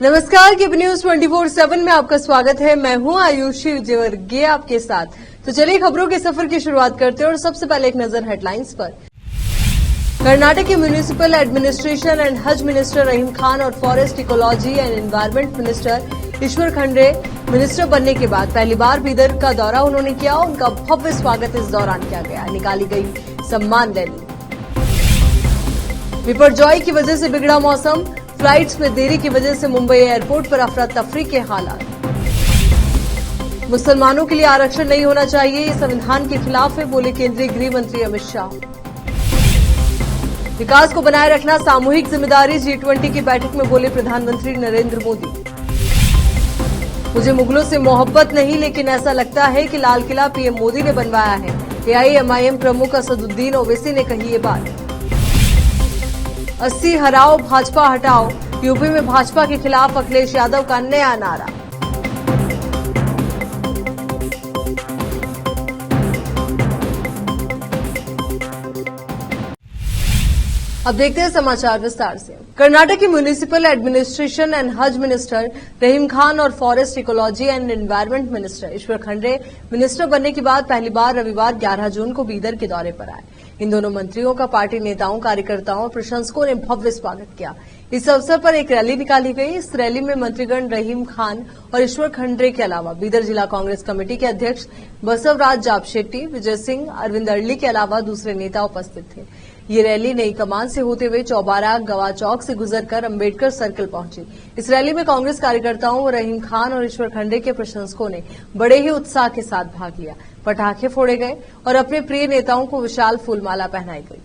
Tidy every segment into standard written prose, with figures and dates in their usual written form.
नमस्कार, KP news 24/7 में आपका स्वागत है। मैं हूं आयुषी विजयवर्गीय आपके साथ। तो चलिए खबरों के सफर की शुरुआत करते हैं और सबसे पहले एक नजर हेडलाइंस पर। कर्नाटक के municipal administration and Haj minister Rahim Khan और forest ecology and environment minister Ishwar Khandre minister बनने के बाद पहली बार बीदर का दौरा उन्होंने किया। उनका भव्य स्वागत इस दौरान किया गया। निकाली गई सम्मान रैली। विपर्जॉय की वजह से बिगड़ा मौसम, फ्लाइट्स में देरी की वजह से मुंबई एयरपोर्ट पर अफरा तफरी के हालात। मुसलमानों के लिए आरक्षण नहीं होना चाहिए, ये संविधान के खिलाफ है, बोले केंद्रीय गृह मंत्री अमित शाह। विकास को बनाए रखना सामूहिक जिम्मेदारी, G20 की बैठक में बोले प्रधानमंत्री नरेंद्र मोदी। मुझे मुगलों से मोहब्बत नहीं, लेकिन ऐसा लगता है कि लाल किला पीएम मोदी ने बनवाया है, AIMIM प्रमुख असदुद्दीन ओवैसी ने कही ये बात। 80 हराओ भाजपा हटाओ, यूपी में भाजपा के खिलाफ अखिलेश यादव का नया नारा। अब देखते हैं समाचार विस्तार से। कर्नाटक के municipal administration and Haj minister Rahim Khan और forest ecology and environment minister Ishwar Khandre minister बनने के बाद पहली बार रविवार 11 जून को बीदर के दौरे पर आए। इन दोनों मंत्रियों का पार्टी नेताओं, कार्यकर्ताओं और प्रशंसकों ने भव्य स्वागत किया। इस अवसर पर एक रैली निकाली गई। इस रैली में मंत्रीगण रहीम खान और ईश्वर खंडे के अलावा बीदर जिला कांग्रेस कमेटी के अध्यक्ष बसवराज जापशेट्टी, विजय सिंह, अरविंद अड़ली के अलावा दूसरे नेता उपस्थित थे। ये रैली नई कमान से होते हुए चौबारा गवा चौक से गुजरकर अंबेडकर सर्कल पहुंची। इस रैली में कांग्रेस कार्यकर्ताओं, रहीम खान और ईश्वर खंडे के प्रशंसकों ने बड़े ही उत्साह के साथ भाग लिया। पटाखे फोड़े गए और अपने प्रिय नेताओं को विशाल फूलमाला पहनाई गई।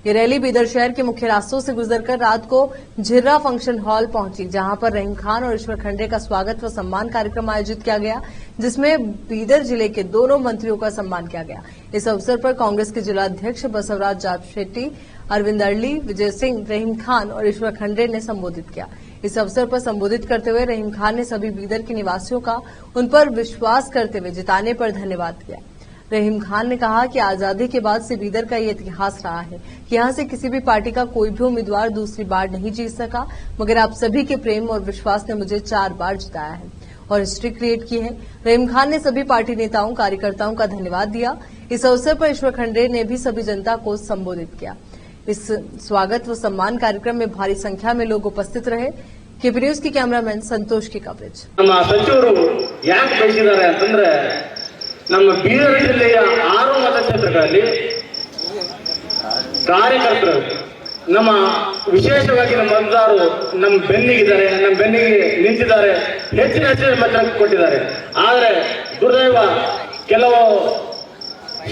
ये रैली बीदर शहर के मुख्य रास्तों से गुजरकर रात को झिर्रा फंक्शन हॉल पहुंची, जहां पर रहीम खान और ईश्वर खंडे का स्वागत व सम्मान कार्यक्रम आयोजित किया गया, जिसमें बीदर जिले के दोनों मंत्रियों का सम्मान किया गया। इस अवसर पर कांग्रेस के जिला अध्यक्ष बसवराज जापशेट्टी, अरविंद अड़ली, विजय सिंह, रहीम खान और ईश्वर खंडे ने संबोधित किया। इस अवसर पर संबोधित करते हुए रहीम खान ने सभी बीदर के निवासियों का उन पर विश्वास करते हुए जिताने पर धन्यवाद किया। रहीम खान ने कहा कि आजादी के बाद से बीदर का ये इतिहास रहा है कि यहां से किसी भी पार्टी का कोई भी उम्मीदवार दूसरी बार नहीं जीत सका, मगर आप सभी के प्रेम और विश्वास ने मुझे 4 बार जिताया है और हिस्ट्री क्रिएट की है। रहीम खान ने सभी पार्टी नेताओं, कार्यकर्ताओं का धन्यवाद दिया। इस अवसर पर ईश्वर खंडे ने भी सभी जनता को संबोधित किया। इस स्वागत व सम्मान कार्यक्रम में भारी संख्या में लोग उपस्थित रहे। केपी न्यूज की कैमरामैन संतोष की कवरेज। ನಮ್ಮ ಬೀದರ್ ಜಿಲ್ಲೆಯ 6 ಮತಕ್ಷೇತ್ರಗಳಲ್ಲಿ ಕಾರ್ಯಕರ್ತರು ನಮ್ಮ ವಿಶೇಷವಾಗಿ ನಮ್ಮ ಮತದಾರರು ನಮ್ಮ ಬೆನ್ನಿಗಿದ್ದಾರೆ, ನಮ್ಮ ಬೆನ್ನಿಗೆ ನಿಂತಿದ್ದಾರೆ, ಹೆಚ್ಚಿನ ಮತ ಕೊಟ್ಟಿದ್ದಾರೆ. ಆದರೆ ದುರ್ದೈವ ಕೆಲವು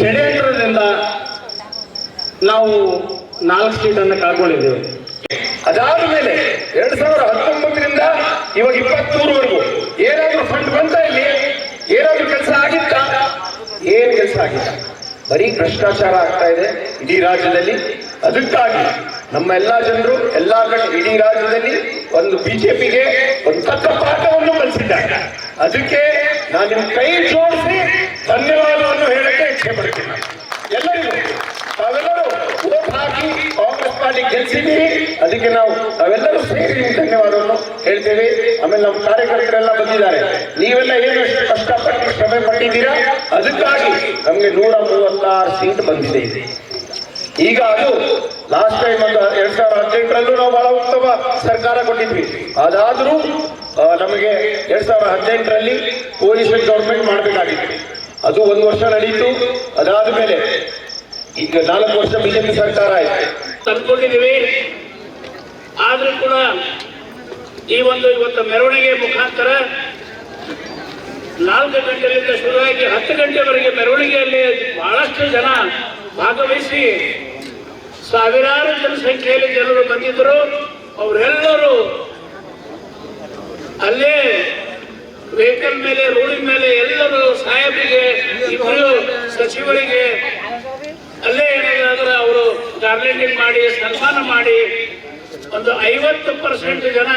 ಷಡ್ಯಂತ್ರದಿಂದ ನಾವು 4 ಸೀಟನ್ನು ಕಳ್ಕೊಂಡಿದ್ದೇವೆ. ಅದಾದ ಮೇಲೆ 2019ರಿಂದ ಇವಾಗ 23ವರೆಗೂ ಏನಾದರೂ ಫಂಡ್ ಬಂತ ಇಲ್ಲಿ, ಏನಾದ್ರೂ ಕೆಲಸ ಆಗಿತ್ತ? ಏನು ಕೆಲಸ ಆಗಿಲ್ಲ. ಬರೀ ಭ್ರಷ್ಟಾಚಾರ ಆಗ್ತಾ ಇದೆ ಇಡೀ ರಾಜ್ಯದಲ್ಲಿ. ಅದಕ್ಕಾಗಿ ನಮ್ಮ ಎಲ್ಲಾ ಜನರು ಎಲ್ಲಾ ಕಡೆ ಇಡೀ ರಾಜ್ಯದಲ್ಲಿ ಒಂದು ಬಿಜೆಪಿಗೆ ಒಂದು ತಕ್ಕ ಪಾಠವನ್ನು ಕಲಿಸಿದ್ದಾರೆ. ಅದಕ್ಕೆ ನಾನು ನಿಮ್ಮ ಕೈ ಜೋಡಿಸಿ ಧನ್ಯವಾದವನ್ನು ಹೇಳಕ್ಕೆ ಇಚ್ಛೆ ಪಡ್ತೀನಿ. ಎಲ್ಲರಿಗೂ ತಾವೆಲ್ಲರೂ ವೋಟ್ ಹಾಕಿ ಕಾಂಗ್ರೆಸ್ ಪಾರ್ಟಿ ಗೆಲ್ಸಿದ್ದೀರಿ, ಅದಕ್ಕೆ ನಾವೆಲ್ಲರೂ ಸೇರಿ ಧನ್ಯವಾದವನ್ನು ಹೇಳ್ತೇವೆ. ಆಮೇಲೆ ನಮ್ಮ ಕಾರ್ಯಕರ್ತರೆಲ್ಲ ಬಂದಿದ್ದಾರೆ. ನೀವೆಲ್ಲ ಏನು ಕಷ್ಟಪಟ್ಟು ಶ್ರಮೆ ಪಟ್ಟಿದ್ದೀರಾ, ಅದಕ್ಕಾಗಿ ನಮಗೆ 136 ಸೀಟ್ ಬಂದಿದೆ. ಈಗ ಅದು ಲಾಸ್ಟ್ ಟೈಮ್ 2018ರಲ್ಲೂ ನಾವು ಬಹಳ ಉತ್ತಮ ಸರ್ಕಾರ ಕೊಟ್ಟಿದ್ವಿ. ಅದಾದ್ರೂ ನಮಗೆ 2018ರಲ್ಲಿ ಕೋಲಿಷನ್ ಗವರ್ಮೆಂಟ್ ಮಾಡಬೇಕಾಗಿತ್ತು. ಅದು 1 ವರ್ಷ ನಡೀತು. ಅದಾದ ಮೇಲೆ ಈಗ 4 ವರ್ಷ ಬಿಜೆಪಿ ಸರ್ಕಾರ ಆಯ್ತು ತಂದ್ಕೊಂಡಿದ್ದೀವಿ. ಆದ್ರೂ ಕೂಡ ಇವತ್ತು ಮೆರವಣಿಗೆ ಮುಖಾಂತರ 4 ಗಂಟೆಯಿಂದ ಶುರುವಾಗಿ 10 ಗಂಟೆವರೆಗೆ ಮೆರವಣಿಗೆಯಲ್ಲಿ ಬಹಳಷ್ಟು ಜನ ಭಾಗವಹಿಸಿ ಸಾವಿರಾರು ಜನಸಂಖ್ಯೆಯಲ್ಲಿ ಜನರು ಬಂದಿದ್ದರು. ಅವರೆಲ್ಲರೂ ಅಲ್ಲೇ ವೆಹಿಕಲ್ ಮೇಲೆ, ರೋಡಿನ ಮೇಲೆ ಎಲ್ಲರೂ ಸಾಹೇಬರಿಗೆ, ಇಬ್ಬರು ಸಚಿವರಿಗೆ ಅಲ್ಲೇ ಏನಾದ್ರೆ ಅವರು ಗಾರ್ಲೆಂಡಿಂಗ್ ಮಾಡಿ ಸನ್ಮಾನ ಮಾಡಿ ಒಂದು 50% ಜನ,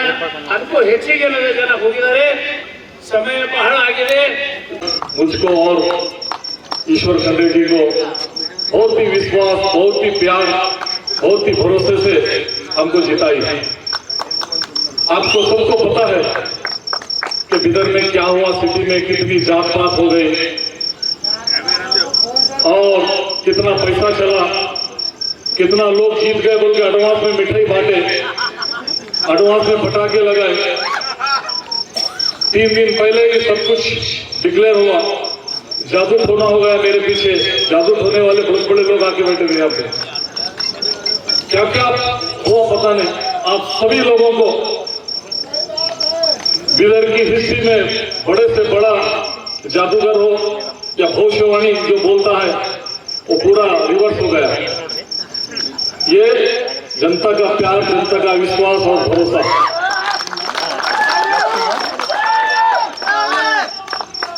ಅದಕ್ಕೂ ಹೆಚ್ಚಿಗೆ ಜನ ಹೋಗಿದ್ದಾರೆ. समय बहल आगे मुझको और ईश्वर खंडे जी को बहुत ही विश्वास, बहुत ही प्यार, बहुत ही भरोसे से हमको जिताई है। आपको सबको पता है कि बिदर में क्या हुआ, सिटी में कितनी जात पात हो गई और कितना पैसा चला, कितना लोग जीत गए बोल के एडवांस में मिठाई बांटे, एडवांस में पटाखे लगाए। 3 दिन पहले ही सब कुछ डिक्लेयर हुआ। जादू टोना हो गया मेरे पीछे, जादू टोने वाले बहुत बड़े लोग आके बैठे थे यहाँ पे। क्या क्या हुआ पता नहीं। आप सभी लोगों को बिदर की हिस्ट्री में बड़े से बड़ा जादूगर हो या भविष्यवाणी जो बोलता है वो पूरा रिवर्स हो गया। ये जनता का प्यार, जनता का विश्वास और भरोसा।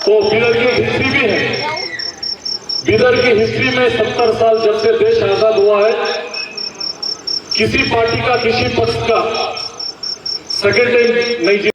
तो बिदर की हिस्ट्री भी है। बिदर की हिस्ट्री में 70 साल जब से देश आजाद हुआ है, किसी पार्टी का, किसी पक्ष का सेकेंड टाइम नहीं।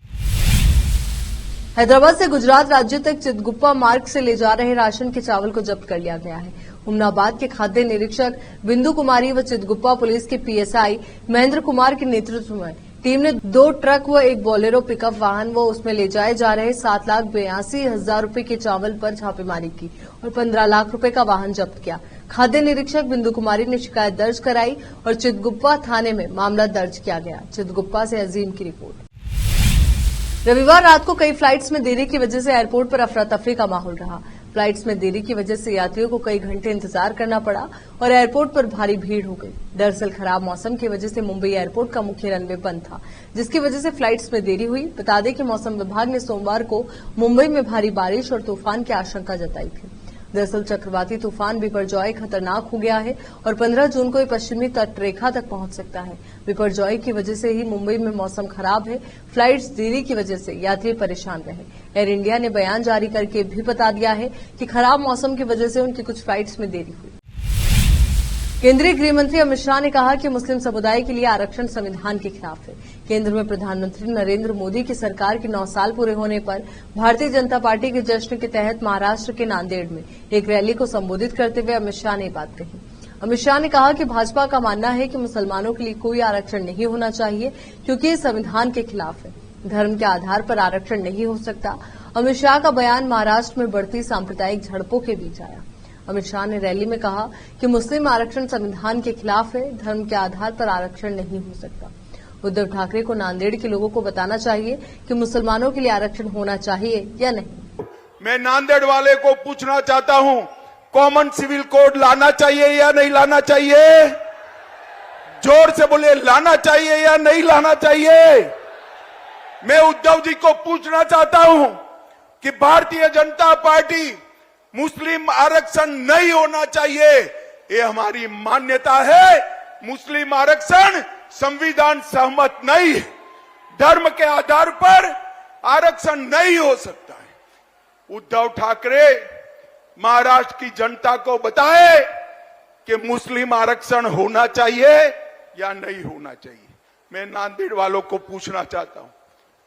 हैदराबाद से गुजरात राज्य तक चितगुप्पा मार्ग से ले जा रहे राशन के चावल को जब्त कर लिया गया है। उमनाबाद के खाद्य निरीक्षक बिंदु कुमारी व चितगुप्पा पुलिस के पीएसआई महेंद्र कुमार के नेतृत्व में टीम ने 2 ट्रक व एक बोलेरो पिकअप वाहन व उसमें ले जाए जा रहे 7,82,000 रूपये के चावल पर छापेमारी की और 15 लाख रूपये का वाहन जब्त किया। खाद्य निरीक्षक बिंदु कुमारी ने शिकायत दर्ज कराई और चितगुप्पा थाने में मामला दर्ज किया गया। चितगुप्पा से अजीम की रिपोर्ट। रविवार रात को कई फ्लाइट्स में देरी की वजह से एयरपोर्ट पर अफरा तफरी का माहौल रहा। फ्लाइट्स में देरी की वजह से यात्रियों को कई घंटे इंतजार करना पड़ा और एयरपोर्ट पर भारी भीड़ हो गई। दरअसल खराब मौसम की वजह से मुंबई एयरपोर्ट का मुख्य रनवे बंद था, जिसकी वजह से फ्लाइट्स में देरी हुई। बता दें कि मौसम विभाग ने सोमवार को मुंबई में भारी बारिश और तूफान की आशंका जताई थी। दरअसल चक्रवाती तूफान बिपरजॉय खतरनाक हो गया है और 15 जून को ये पश्चिमी तटरेखा तक पहुंच सकता है। बिपरजॉय की वजह से ही मुंबई में मौसम खराब है। फ्लाइट्स देरी की वजह से यात्री परेशान रहे। एयर इंडिया ने बयान जारी करके भी बता दिया है कि खराब मौसम की वजह से उनकी कुछ फ्लाइट्स में देरी हुई। केंद्रीय गृह मंत्री अमित शाह ने कहा कि मुस्लिम समुदाय के लिए आरक्षण संविधान के खिलाफ है। केंद्र में प्रधानमंत्री नरेंद्र मोदी की सरकार के 9 साल पूरे होने पर भारतीय जनता पार्टी के जश्न के तहत महाराष्ट्र के नांदेड़ में एक रैली को संबोधित करते हुए अमित शाह ने बात कही। अमित शाह ने कहा कि भाजपा का मानना है कि मुसलमानों के लिए कोई आरक्षण नहीं होना चाहिए, क्योंकि ये संविधान के खिलाफ है। धर्म के आधार पर आरक्षण नहीं हो सकता। अमित शाह का बयान महाराष्ट्र में बढ़ती सांप्रदायिक झड़पों के बीच आया। अमित शाह ने रैली में कहा कि मुस्लिम आरक्षण संविधान के खिलाफ है, धर्म के आधार पर आरक्षण नहीं हो सकता। उद्धव ठाकरे को नांदेड़ के लोगों को बताना चाहिए कि मुसलमानों के लिए आरक्षण होना चाहिए या नहीं। मैं नांदेड़ वाले को पूछना चाहता हूं, कॉमन सिविल कोड लाना चाहिए या नहीं लाना चाहिए? जोर से बोले, लाना चाहिए या नहीं लाना चाहिए? मैं उद्धव जी को पूछना चाहता हूं कि भारतीय जनता पार्टी मुस्लिम आरक्षण नहीं होना चाहिए, ये हमारी मान्यता है। मुस्लिम आरक्षण संविधान सहमत नहीं, धर्म के आधार पर आरक्षण नहीं हो सकता है। उद्धव ठाकरे महाराष्ट्र की जनता को बताए कि मुस्लिम आरक्षण होना चाहिए या नहीं होना चाहिए। मैं नांदेड़ वालों को पूछना चाहता हूं,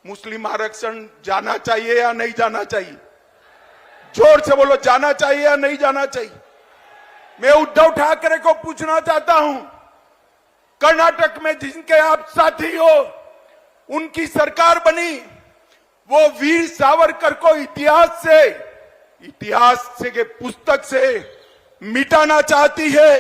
मुस्लिम आरक्षण जाना चाहिए या नहीं जाना चाहिए? जोर से बोलो, जाना चाहिए या नहीं जाना चाहिए? मैं उद्धव ठाकरे को पूछना चाहता हूं, कर्नाटक में जिनके आप साथी हो, उनकी सरकार बनी, वो वीर सावरकर को इतिहास से के पुस्तक से मिटाना चाहती है।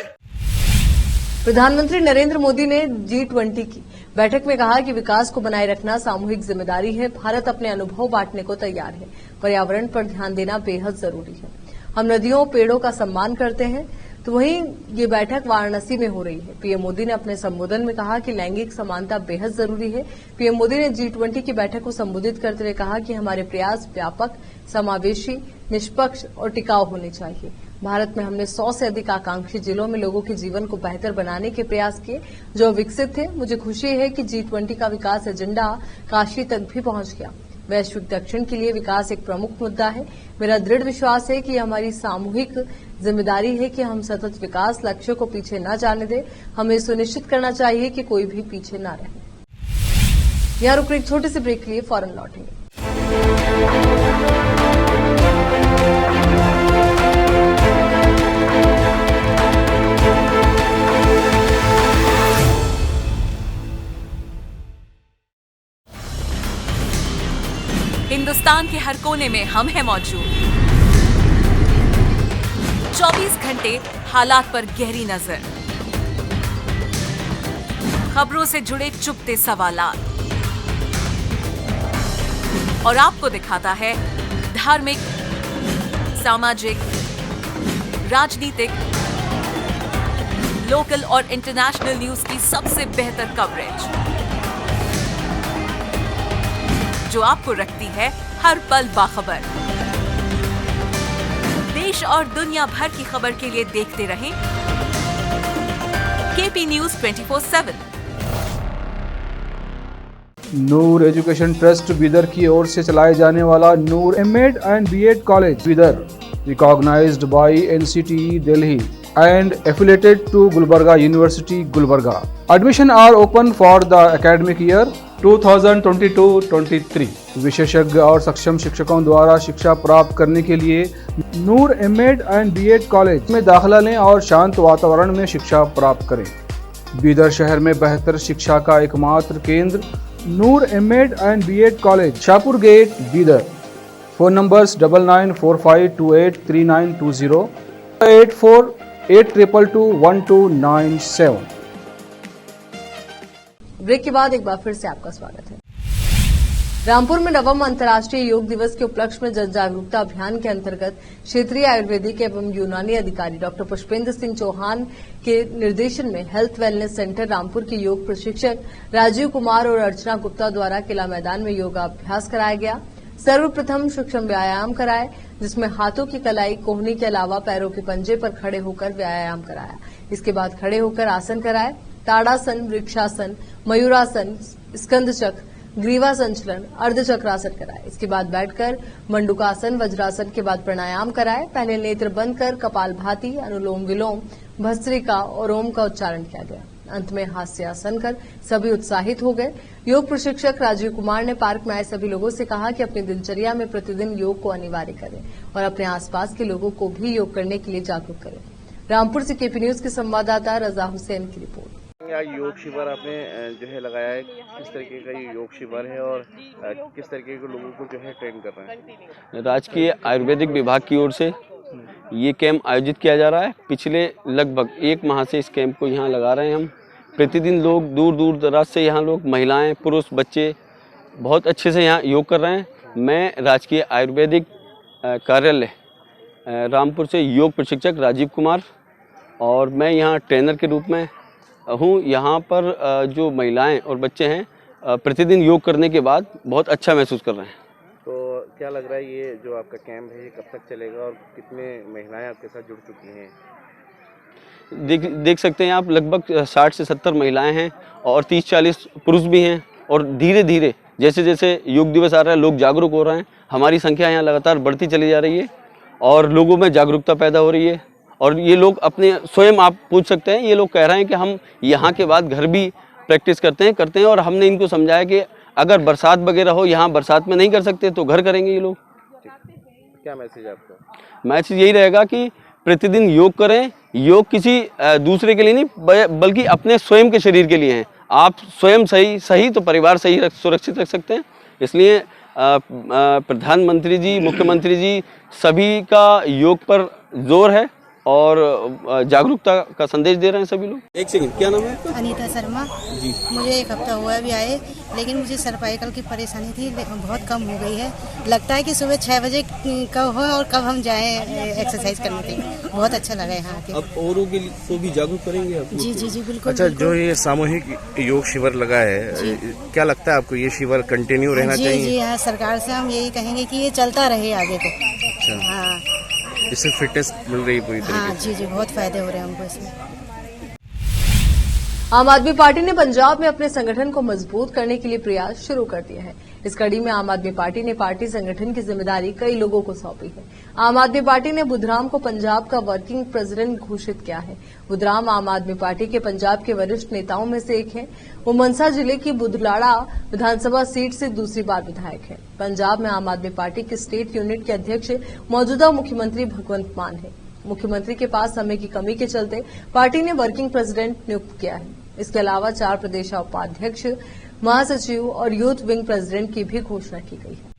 प्रधानमंत्री नरेंद्र मोदी ने G20 की बैठक में कहा कि विकास को बनाए रखना सामूहिक जिम्मेदारी है। भारत अपने अनुभव बांटने को तैयार है। पर्यावरण पर ध्यान देना बेहद जरूरी है। हम नदियों, पेड़ों का सम्मान करते हैं। तो वहीं ये बैठक वाराणसी में हो रही है। पीएम मोदी ने अपने संबोधन में कहा कि लैंगिक समानता बेहद जरूरी है। पीएम मोदी ने G20 की बैठक को संबोधित करते हुए कहा कि हमारे प्रयास व्यापक, समावेशी, निष्पक्ष और टिकाऊ होने चाहिए। भारत में हमने 100 से अधिक आकांक्षी जिलों में लोगों के जीवन को बेहतर बनाने के प्रयास किए, जो विकसित थे। मुझे खुशी है कि G20 का विकास एजेंडा काशी तक भी पहुंच गया। वैश्विक दक्षिण के लिए विकास एक प्रमुख मुद्दा है। मेरा दृढ़ विश्वास है कि हमारी सामूहिक जिम्मेदारी है कि हम सतत विकास लक्ष्यों को पीछे न जाने दें। हमें सुनिश्चित करना चाहिए कि कोई भी पीछे न रहे। यहाँ रुक एक छोटे से ब्रेक के लिए फौरन लौटेंगे। हिंदुस्तान के हर कोने में हम हैं मौजूद। 24 घंटे हालात पर गहरी नजर, खबरों से जुड़े चुपते सवालात, और आपको दिखाता है धार्मिक, सामाजिक, राजनीतिक, लोकल और इंटरनेशनल न्यूज की सबसे बेहतर कवरेज, जो आपको रखती है हर पल बाखबर। देश और दुनिया भर की खबर के लिए देखते रहें KP news 24/7। Noor education trust Bidar की ओर से चलाए जाने वाला Noor MEd and BEd college Bidar, recognised by NCTE Delhi and affiliated to Gulbarga University, Gulbarga. Admission are open for the academic year 2022-23. विशेषज्ञ और सक्षम शिक्षकों द्वारा शिक्षा प्राप्त करने के लिए नूर एमएड एंड बीएड कॉलेज में दाखिला लें और शांत वातावरण में शिक्षा प्राप्त करें। बीदर शहर में बेहतर शिक्षा का एकमात्र केंद्र Noor MEd and BEd college, Shahpur gate, Bidar. Phone numbers 9945283920, 8482221297। Break के बाद एक बार फिर से आपका स्वागत है। रामपुर में नवम अंतर्राष्ट्रीय योग दिवस के उपलक्ष्य में जन जागरूकता अभियान के अंतर्गत क्षेत्रीय आयुर्वेदिक एवं यूनानी अधिकारी डॉक्टर पुष्पेंद्र सिंह चौहान के निर्देशन में हेल्थ वेलनेस सेंटर रामपुर के योग प्रशिक्षक राजीव कुमार और अर्चना गुप्ता द्वारा किला मैदान में योगाभ्यास कराया गया। सर्वप्रथम सूक्ष्म व्यायाम कराए, जिसमें हाथों की कलाई, कोहनी के अलावा पैरों के पंजे पर खड़े होकर व्यायाम कराया। इसके बाद खड़े होकर आसन कराए, ताड़ासन, वृक्षासन, मयूरासन, स्कंद चक्र, ग्रीवा संचलन, अर्धचक्रासन कराए। इसके बाद बैठकर मंडूकासन, वज्रासन के बाद प्राणायाम कराए। पहले नेत्र बंद कर कपालभाति, अनुलोम विलोम, भस्त्रिका और ओम का उच्चारण किया गया। अंत में हास्यासन कर सभी उत्साहित हो गए। योग प्रशिक्षक राजीव कुमार ने पार्क में आए सभी लोगों से कहा कि अपनी दिनचर्या में प्रतिदिन योग को अनिवार्य करें और अपने आसपास के लोगों को भी योग करने के लिए जागरूक करें। रामपुर से केपी न्यूज के संवाददाता रजा हुसैन की रिपोर्ट। योग शिविर आपने जो है लगाया है, किस तरीके का ये योग शिविर है और किस तरीके के लोगों को जो है ट्रेन कर रहे हैं? राजकीय आयुर्वेदिक विभाग की ओर से ये कैंप आयोजित किया जा रहा है। पिछले लगभग 1 माह से इस कैंप को यहाँ लगा रहे हैं हम। प्रतिदिन लोग दूर दूर दराज से यहाँ लोग, महिलाएं, पुरुष, बच्चे बहुत अच्छे से यहाँ योग कर रहे हैं। मैं राजकीय आयुर्वेदिक कार्यालय रामपुर से योग प्रशिक्षक राजीव कुमार, और मैं यहाँ ट्रेनर के रूप में हूँ। यहाँ पर जो महिलाएं और बच्चे हैं प्रतिदिन योग करने के बाद बहुत अच्छा महसूस कर रहे हैं। तो क्या लग रहा है ये जो आपका कैंप है ये कब तक चलेगा और कितने महिलाएं आपके साथ जुड़ चुकी हैं? देख सकते हैं आप, लगभग 60 से 70 महिलाएं हैं और 30-40 पुरुष भी हैं। और धीरे धीरे जैसे जैसे योग दिवस आ रहा है लोग जागरूक हो रहे हैं। हमारी संख्या यहाँ लगातार बढ़ती चली जा रही है और लोगों में जागरूकता पैदा हो रही है। और ये लोग अपने स्वयं, आप पूछ सकते हैं, ये लोग कह रहे हैं कि हम यहाँ के बाद घर भी प्रैक्टिस करते हैं। और हमने इनको समझाया कि अगर बरसात वगैरह हो, यहाँ बरसात में नहीं कर सकते तो घर करेंगे ये लोग। क्या मैसेज आपका? मैसेज यही रहेगा कि प्रतिदिन योग करें। योग किसी दूसरे के लिए नहीं, बल्कि अपने स्वयं के शरीर के लिए है। आप स्वयं सही तो परिवार सही सुरक्षित रख सकते हैं। इसलिए प्रधानमंत्री जी, मुख्यमंत्री जी सभी का योग पर जोर है और जागरूकता का संदेश दे रहे हैं सभी लोग। एक सेकंड, क्या नाम है आपका? अनीता शर्मा जी। मुझे 1 हफ्ता हुआ अभी आए, लेकिन मुझे सर्वाइकल की परेशानी थी, बहुत कम हो गई है। लगता है कि सुबह 6 बजे कब हो और कब हम जाएं एक्सरसाइज करने के लिए। बहुत अच्छा लगा यहाँ आके। अब औरों के लिए को भी जागरूक करेंगे आप? जी जी जी बिल्कुल। अच्छा, जो ये सामूहिक योग शिविर लगा है, क्या लगता है आपको ये शिविर कंटिन्यू रहना चाहिए? जी हाँ, सरकार से हम यही कहेंगे कि ये चलता रहे आगे को। हाँ, इससे फिटनेस मिल रही है पूरी तरीके से? हाँ जी जी, बहुत फायदे हो रहे हैं हमको इसमें। आम आदमी पार्टी ने पंजाब में अपने संगठन को मजबूत करने के लिए प्रयास शुरू कर दिए हैं। इस कड़ी में आम आदमी पार्टी ने पार्टी संगठन की जिम्मेदारी कई लोगों को सौंपी है। आम आदमी पार्टी ने बुधराम को पंजाब का वर्किंग प्रेसिडेंट घोषित किया है। बुधराम आम आदमी पार्टी के पंजाब के वरिष्ठ नेताओं में से एक हैं। वो मनसा जिले की बुधलाड़ा विधानसभा सीट से दूसरी बार विधायक हैं। पंजाब में आम आदमी पार्टी के स्टेट यूनिट के अध्यक्ष मौजूदा मुख्यमंत्री भगवंत मान है। मुख्यमंत्री के पास समय की कमी के चलते पार्टी ने वर्किंग प्रेसिडेंट नियुक्त किया है। इसके अलावा 4 प्रदेश उपाध्यक्ष, महासचिव और यूथ विंग प्रेसिडेंट की भी घोषणा की गई है।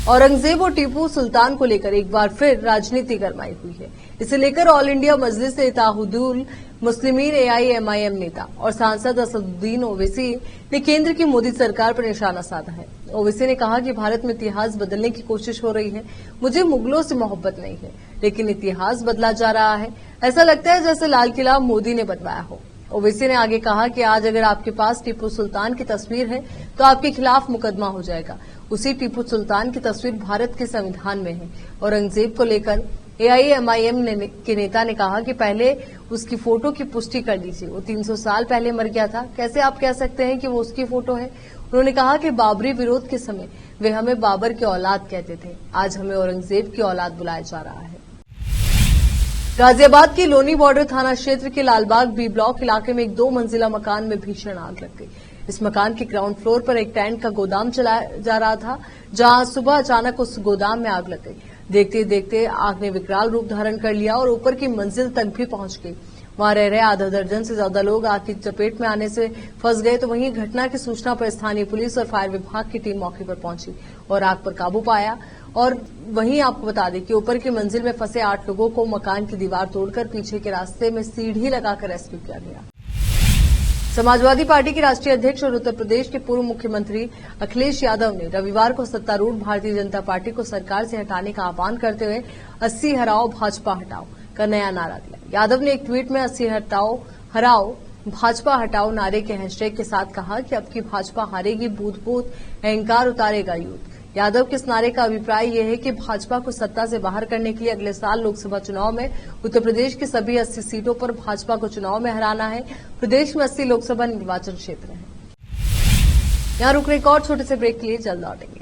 औरंगजेब और टीपू सुल्तान को लेकर एक बार फिर राजनीति गरमाई हुई है। इसे लेकर ऑल इंडिया मजलिस इत्तेहादुल मुस्लिमीन AIMIM नेता और सांसद असदुद्दीन ओवैसी ने केंद्र की मोदी सरकार पर निशाना साधा है। ओवैसी ने कहा कि भारत में इतिहास बदलने की कोशिश हो रही है। मुझे मुगलों से मोहब्बत नहीं है, लेकिन इतिहास बदला जा रहा है। ऐसा लगता है जैसे लाल किला मोदी ने बनवाया हो। ओवैसी ने आगे कहा कि आज अगर आपके पास टीपू सुल्तान की तस्वीर है तो आपके खिलाफ मुकदमा हो जाएगा। उसी टीपू सुल्तान की तस्वीर भारत के संविधान में है। औरंगजेब को लेकर AIMIM के नेता ने कहा कि पहले उसकी फोटो की पुष्टि कर लीजिए। वो 300 साल पहले मर गया था, कैसे आप कह सकते हैं कि वो उसकी फोटो है। उन्होंने कहा कि बाबरी विरोध के समय वे हमें बाबर की औलाद कहते थे, आज हमें औरंगजेब की औलाद बुलाया जा रहा है। गाजियाबाद के लोनी बॉर्डर थाना क्षेत्र के लालबाग B ब्लॉक इलाके में एक 2 मंजिला मकान में भीषण आग लग गई। इस मकान के ग्राउंड फ्लोर पर एक टेंट का गोदाम चलाया जा रहा था, जहां सुबह अचानक उस गोदाम में आग लग गई। देखते देखते आग ने विकराल रूप धारण कर लिया और ऊपर की मंजिल तक भी पहुंच गई। वहां रह रहे आधा दर्जन से ज्यादा लोग आग की चपेट में आने से फंस गए। तो वहीं घटना की सूचना पर स्थानीय पुलिस और फायर विभाग की टीम मौके पर पहुंची और आग पर काबू पाया। और वहीं आपको बता दें कि ऊपर की मंजिल में फंसे 8 लोगों को मकान की दीवार तोड़कर पीछे के रास्ते में सीढ़ी लगाकर रेस्क्यू किया गया। समाजवादी पार्टी के राष्ट्रीय अध्यक्ष और उत्तर प्रदेश के पूर्व मुख्यमंत्री अखिलेश यादव ने रविवार को सत्तारूढ़ भारतीय जनता पार्टी को सरकार से हटाने का आह्वान करते हुए 80 हराओ भाजपा हटाओ का नया नारा दिया। यादव ने एक ट्वीट में 80 हराओ भाजपा हटाओ नारे के हैशटैग के साथ कहा कि अब की भाजपा हारेगी, बूथ बूथ अहंकार उतारेगा यूथ। यादव के इस नारे का अभिप्राय यह है कि भाजपा को सत्ता से बाहर करने के लिए अगले साल लोकसभा चुनाव में उत्तर प्रदेश की सभी 80 सीटों पर भाजपा को चुनाव में हराना है। प्रदेश में 80 लोकसभा निर्वाचन क्षेत्र हैं। यहां रुक रहे एक और छोटे से ब्रेक के लिए जल्द लौटेंगे।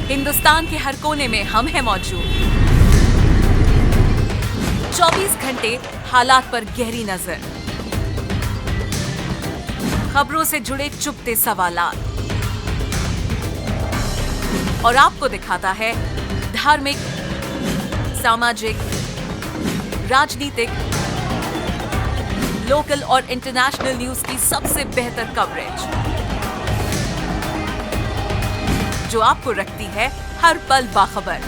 हिंदुस्तान के हर कोने में हम हैं मौजूद। 24 घंटे हालात पर गहरी नजर, खबरों से जुड़े चुपते सवालात और आपको दिखाता है धार्मिक, सामाजिक, राजनीतिक, लोकल और इंटरनेशनल न्यूज की सबसे बेहतर कवरेज जो आपको रखती है हर पल बाखबर।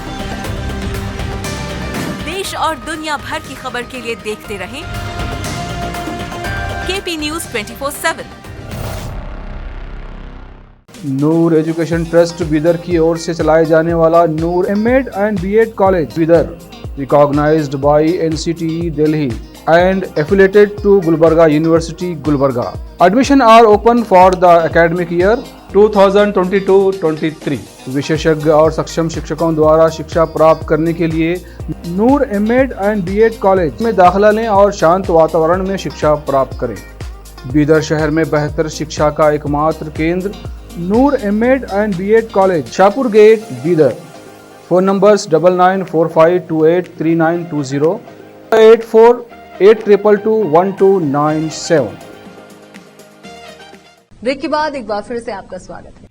देश और दुनिया भर की खबर के लिए देखते रहें KP News 24/7। Noor education trust Bidar की ओर से चलाए जाने वाला Noor M.Ed and B.Ed college Bidar, recognised by NCTE Delhi and affiliated to Gulbarga University, Gulbarga. Admission are open for the academic year 2022-23। विशेषज्ञ और सक्षम शिक्षकों द्वारा शिक्षा प्राप्त करने के लिए नूर M.Ed and B.Ed कॉलेज में दाखिला लें और शांत वातावरण में शिक्षा प्राप्त करें। बीदर शहर में बेहतर शिक्षा का एकमात्र केंद्र Noor M.Ed and B.Ed college, Shahpur gate, Bidar. Phone numbers 9945283920, 8482221297। Break के बाद एक बार फिर से आपका स्वागत है।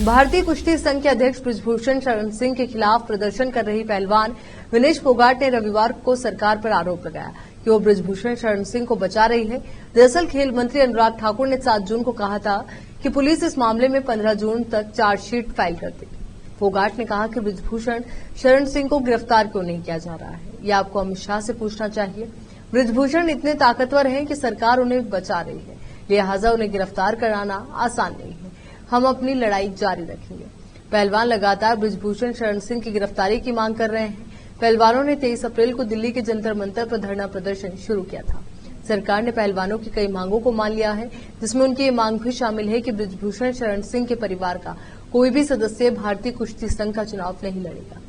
भारतीय कुश्ती संघ के अध्यक्ष बृजभूषण शरण सिंह के खिलाफ प्रदर्शन कर रही पहलवान विनेश फोगाट ने रविवार को सरकार पर आरोप लगाया कि वो बृजभूषण शरण सिंह को बचा रही है। दरअसल खेल मंत्री अनुराग ठाकुर ने 7 जून को कहा था कि पुलिस इस मामले में 15 जून तक चार्जशीट फाइल कर देगी। फोगाट ने कहा कि बृजभूषण शरण सिंह को गिरफ्तार क्यों नहीं किया जा रहा है, यह आपको अमित शाह से पूछना चाहिए। बृजभूषण इतने ताकतवर हैं कि सरकार उन्हें बचा रही है, लिहाजा उन्हें गिरफ्तार कराना आसान नहीं है। हम अपनी लड़ाई जारी रखेंगे। पहलवान लगातार बृजभूषण शरण सिंह की गिरफ्तारी की मांग कर रहे हैं। पहलवानों ने 23 अप्रैल को दिल्ली के जंतर मंतर पर धरना प्रदर्शन शुरू किया था। सरकार ने पहलवानों की कई मांगों को मान लिया है, जिसमें उनकी ये मांग भी शामिल है कि बृजभूषण शरण सिंह के परिवार का कोई भी सदस्य भारतीय कुश्ती संघ का चुनाव नहीं लड़ेगा।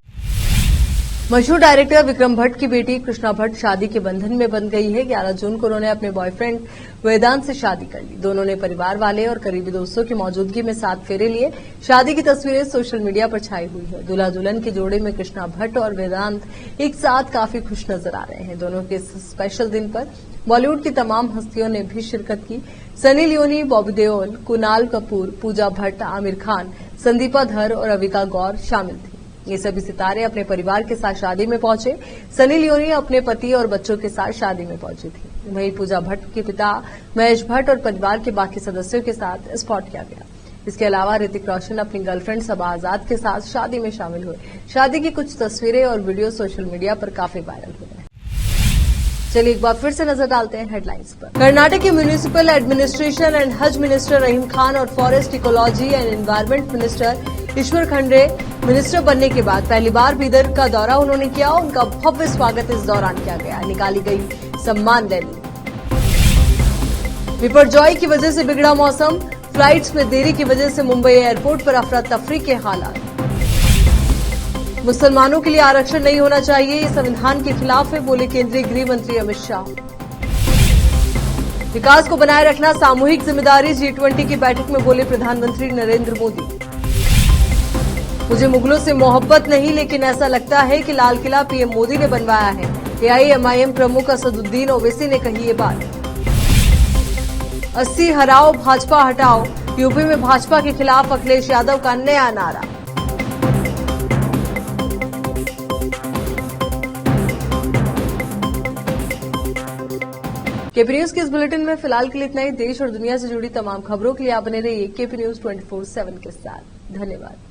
मशहूर डायरेक्टर विक्रम भट्ट की बेटी कृष्णा भट्ट शादी के बंधन में बंध गई है। 11 जून को उन्होंने अपने बॉयफ्रेंड वेदांत से शादी कर ली। दोनों ने परिवार वाले और करीबी दोस्तों की मौजूदगी में 7 फेरे लिए। शादी की तस्वीरें सोशल मीडिया पर छाई हुई है। दूल्हा दुल्हन के जोड़े में कृष्णा भट्ट और वेदांत एक साथ काफी खुश नजर आ रहे हैं। दोनों के इस स्पेशल दिन पर बॉलीवुड की तमाम हस्तियों ने भी शिरकत की। सनी लियोनी, बॉबी देओल, कुणाल कपूर, पूजा भट्ट, आमिर खान, संदीपा धर और अविका गौर शामिल थे। ये सभी सितारे अपने परिवार के साथ शादी में पहुंचे। सनी लियोनी अपने पति और बच्चों के साथ शादी में पहुंची थी। वहीं पूजा भट्ट के पिता महेश भट्ट और परिवार के बाकी सदस्यों के साथ स्पॉट किया गया। इसके अलावा ऋतिक रोशन अपनी गर्लफ्रेंड सबा आजाद के साथ शादी में शामिल हुए। शादी की कुछ तस्वीरें और वीडियो सोशल मीडिया पर काफी वायरल हुए। चलिए एक बार फिर से नजर डालते हैं हेडलाइंस पर। कर्नाटक के municipal administration and Haj minister Rahim Khan और forest ecology and environment minister Ishwar Khandre minister बनने के बाद पहली बार बीदर का दौरा उन्होंने किया। उनका भव्य स्वागत इस दौरान किया गया। निकाली गई सम्मान रैली। विपरजॉय की वजह से बिगड़ा मौसम। फ्लाइट्स में देरी की वजह से मुंबई एयरपोर्ट पर अफरा तफरी के हालात। मुसलमानों के लिए आरक्षण नहीं होना चाहिए, ये संविधान के खिलाफ है, बोले केंद्रीय गृह मंत्री अमित शाह। विकास को बनाए रखना सामूहिक जिम्मेदारी, G20 की बैठक में बोले प्रधानमंत्री नरेंद्र मोदी। मुझे मुगलों से मोहब्बत नहीं, लेकिन ऐसा लगता है कि लाल किला पीएम मोदी ने बनवाया है। AIMIM प्रमुख असदुद्दीन ओवैसी ने कही ये बात। 80 हराओ भाजपा हटाओ, यूपी में भाजपा के खिलाफ अखिलेश यादव का नया नारा। केपी न्यूज के इस बुलेटिन में फिलहाल के लिए इतना ही। देश और दुनिया से जुड़ी तमाम खबरों के लिए आप बने रहिए केपी न्यूज 24/7 के साथ। धन्यवाद।